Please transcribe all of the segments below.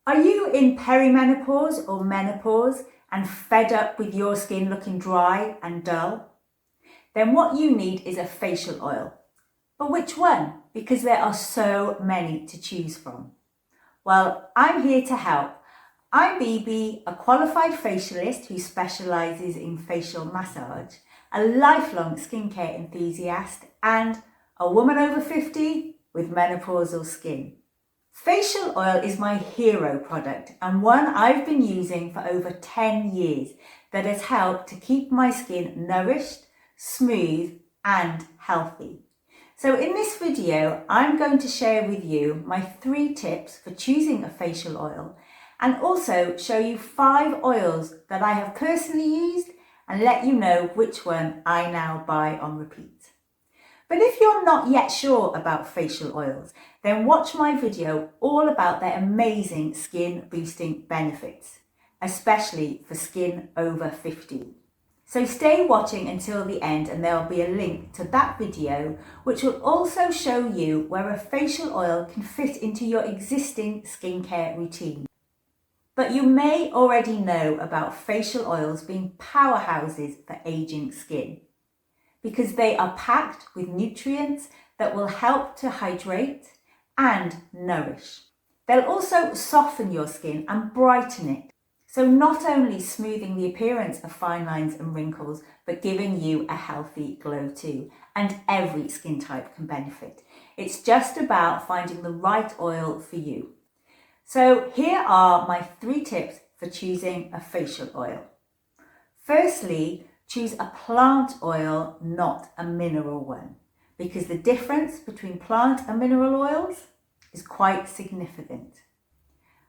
Are you in perimenopause or menopause and fed up with your skin looking dry and dull? Then what you need is a facial oil. But which one? Because there are so many to choose from. Well, I'm here to help. I'm BB, a qualified facialist who specialises in facial massage, a lifelong skincare enthusiast, and a woman over 50 with menopausal skin. Facial oil is my hero product and one I've been using for over 10 years that has helped to keep my skin nourished, smooth and healthy. So in this video, I'm going to share with you my 3 tips for choosing a facial oil and also show you 5 oils that I have personally used and let you know which one I now buy on repeat. But if you're not yet sure about facial oils, then watch my video all about their amazing skin boosting benefits, especially for skin over 50. So stay watching until the end and there'll be a link to that video which will also show you where a facial oil can fit into your existing skincare routine. But you may already know about facial oils being powerhouses for aging skin, because they are packed with nutrients that will help to hydrate and nourish. They'll also soften your skin and brighten it. So not only smoothing the appearance of fine lines and wrinkles, but giving you a healthy glow too. And every skin type can benefit. It's just about finding the right oil for you. So here are my 3 tips for choosing a facial oil. Firstly, choose a plant oil, not a mineral one, because the difference between plant and mineral oils is quite significant.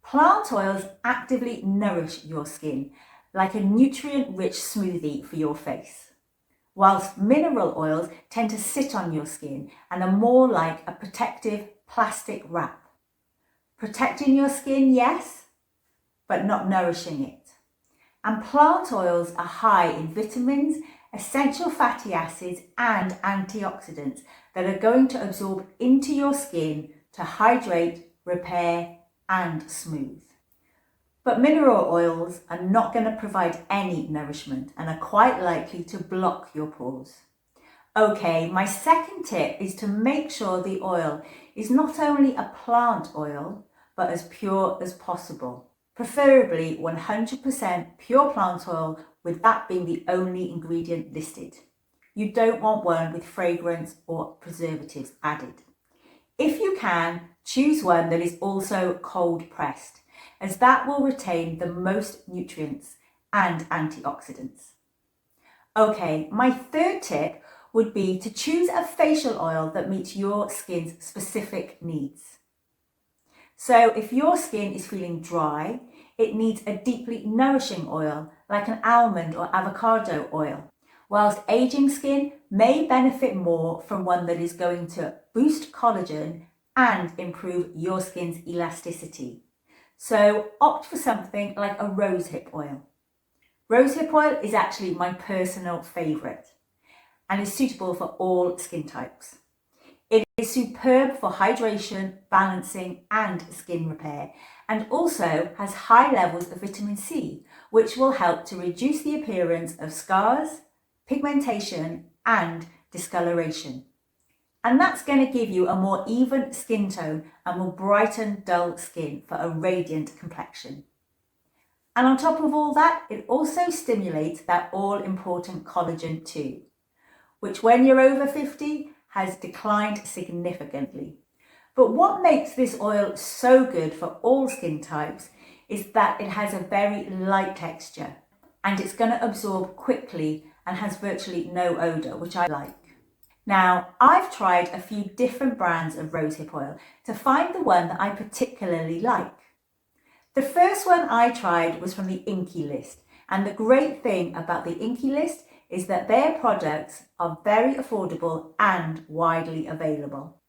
Plant oils actively nourish your skin like a nutrient-rich smoothie for your face, whilst mineral oils tend to sit on your skin and are more like a protective plastic wrap. Protecting your skin, yes, but not nourishing it. And plant oils are high in vitamins, essential fatty acids and antioxidants that are going to absorb into your skin to hydrate, repair and smooth. But mineral oils are not going to provide any nourishment and are quite likely to block your pores. Okay, my second tip is to make sure the oil is not only a plant oil, but as pure as possible. Preferably 100% pure plant oil, with that being the only ingredient listed. You don't want one with fragrance or preservatives added. If you can, choose one that is also cold pressed, as that will retain the most nutrients and antioxidants. Okay, my third tip would be to choose a facial oil that meets your skin's specific needs. So if your skin is feeling dry, it needs a deeply nourishing oil like an almond or avocado oil, whilst aging skin may benefit more from one that is going to boost collagen and improve your skin's elasticity. So opt for something like a rosehip oil. Rosehip oil is actually my personal favourite and is suitable for all skin types. It is superb for hydration, balancing and skin repair, and also has high levels of vitamin C, which will help to reduce the appearance of scars, pigmentation and discoloration. And that's going to give you a more even skin tone and will brighten dull skin for a radiant complexion. And on top of all that, it also stimulates that all-important collagen too, which when you're over 50 has declined significantly. But what makes this oil so good for all skin types is that it has a very light texture and it's going to absorb quickly and has virtually no odour, which I like. Now, I've tried a few different brands of rosehip oil to find the one that I particularly like. The first one I tried was from the Inky List, and the great thing about the Inky List is that their products are very affordable and widely available.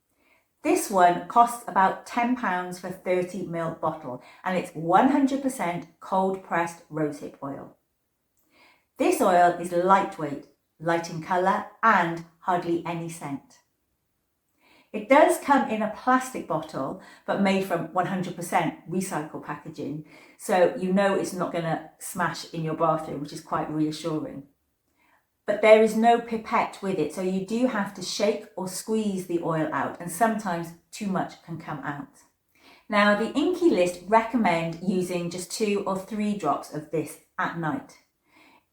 This one costs about £10 for a 30ml bottle and it's 100% cold pressed rosehip oil. This oil is lightweight, light in colour and hardly any scent. It does come in a plastic bottle, but made from 100% recycle packaging, so you know it's not going to smash in your bathroom, which is quite reassuring. But there is no pipette with it, so you do have to shake or squeeze the oil out, and sometimes too much can come out. Now, the Inky list recommend using just 2 or 3 drops of this at night.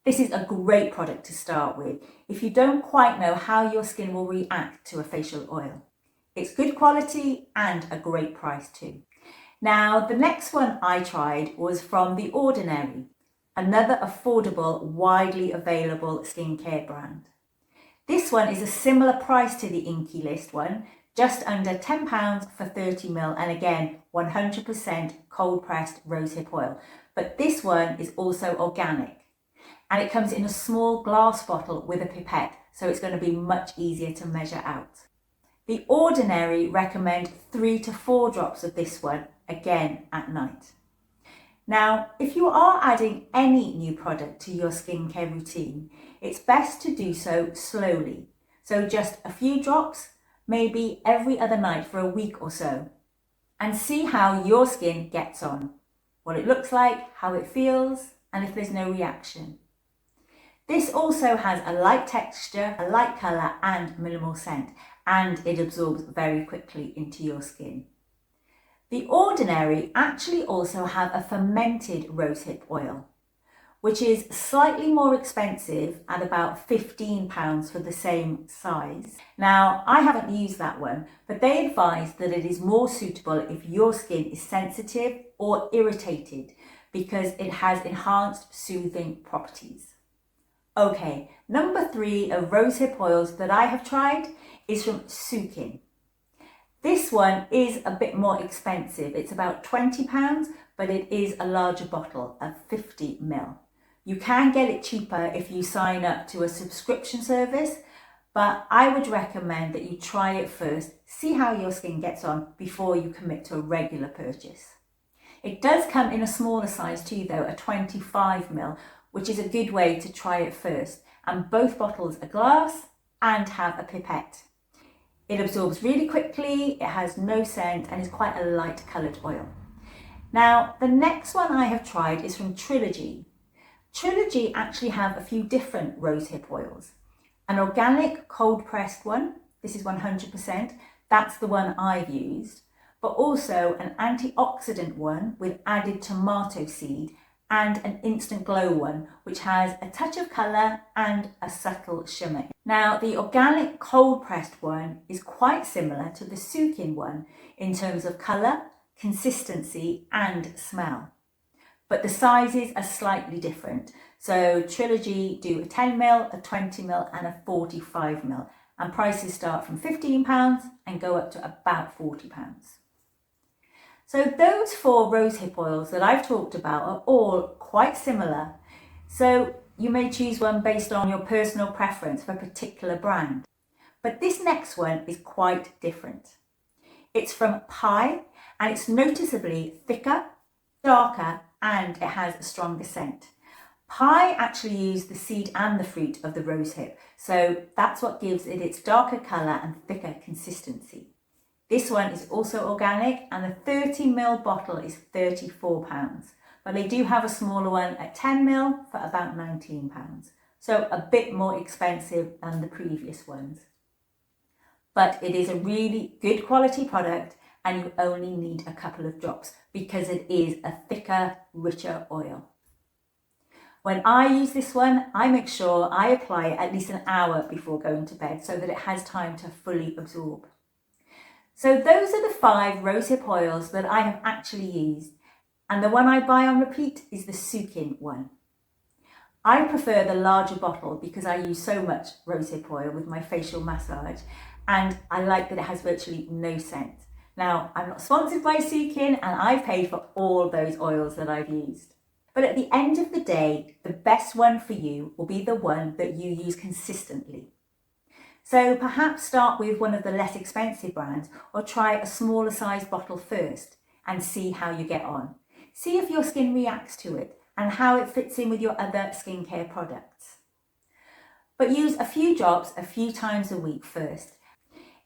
This is a great product to start with if you don't quite know how your skin will react to a facial oil. It's good quality and a great price too. Now, the next one I tried was from The Ordinary, another affordable, widely available skincare brand. This one is a similar price to the Inky list one, just under £10 for 30ml, and again 100% cold pressed rosehip oil. But this one is also organic, and it comes in a small glass bottle with a pipette, so it's going to be much easier to measure out. The Ordinary recommend 3 to 4 drops of this one, again at night. Now, if you are adding any new product to your skincare routine, it's best to do so slowly. So just a few drops, maybe every other night for a week or so, and see how your skin gets on, what it looks like, how it feels, and if there's no reaction. This also has a light texture, a light colour and minimal scent, and it absorbs very quickly into your skin. The Ordinary actually also have a fermented rosehip oil, which is slightly more expensive at about £15 for the same size. Now, I haven't used that one, but they advise that it is more suitable if your skin is sensitive or irritated because it has enhanced soothing properties. Okay, number 3 of rosehip oils that I have tried is from Sukin. This one is a bit more expensive. It's about £20, but it is a larger bottle of 50ml. You can get it cheaper if you sign up to a subscription service, but I would recommend that you try it first, see how your skin gets on before you commit to a regular purchase. It does come in a smaller size too though, a 25ml, which is a good way to try it first, and both bottles are glass and have a pipette. It absorbs really quickly, it has no scent, and is quite a light coloured oil. Now, the next one I have tried is from Trilogy. Trilogy actually have a few different rosehip oils. An organic cold pressed one, this is 100%, that's the one I've used, but also an antioxidant one with added tomato seed, and an instant glow one, which has a touch of colour and a subtle shimmer. Now, the organic cold pressed one is quite similar to the Sukin one in terms of colour, consistency and smell, but the sizes are slightly different. So Trilogy do a 10ml, a 20ml and a 45ml, and prices start from £15 and go up to about £40. So those 4 rosehip oils that I've talked about are all quite similar. So you may choose one based on your personal preference for a particular brand. But this next one is quite different. It's from Pi, and it's noticeably thicker, darker, and it has a stronger scent. Pi actually use the seed and the fruit of the rosehip, so that's what gives it its darker colour and thicker consistency. This one is also organic, and the 30ml bottle is £34, but they do have a smaller one at 10ml for about £19, so a bit more expensive than the previous ones. But it is a really good quality product, and you only need a couple of drops because it is a thicker, richer oil. When I use this one, I make sure I apply it at least an hour before going to bed so that it has time to fully absorb. So those are the 5 rosehip oils that I have actually used, and the one I buy on repeat is the Sukin one. I prefer the larger bottle because I use so much rosehip oil with my facial massage, and I like that it has virtually no scent. Now, I'm not sponsored by Sukin, and I've paid for all those oils that I've used. But at the end of the day, the best one for you will be the one that you use consistently. So perhaps start with one of the less expensive brands, or try a smaller size bottle first and see how you get on. See if your skin reacts to it and how it fits in with your other skincare products. But use a few drops a few times a week first.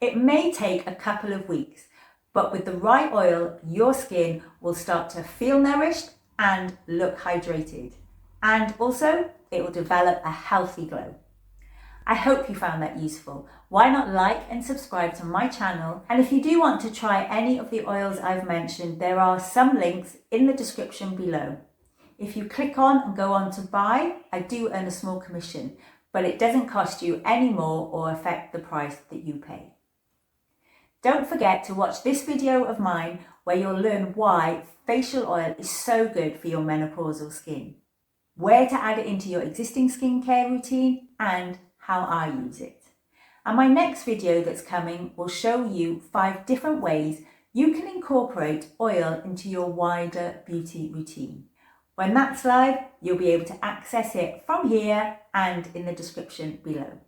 It may take a couple of weeks, But with the right oil, your skin will start to feel nourished and look hydrated. And also, it will develop a healthy glow. I hope you found that useful. Why not like and subscribe to my channel? And if you do want to try any of the oils I've mentioned, there are some links in the description below. If you click on and go on to buy, I do earn a small commission, but it doesn't cost you any more or affect the price that you pay. Don't forget to watch this video of mine where you'll learn why facial oil is so good for your menopausal skin, where to add it into your existing skincare routine, and how I use it. And my next video that's coming will show you 5 different ways you can incorporate oil into your wider beauty routine. When that's live, you'll be able to access it from here and in the description below.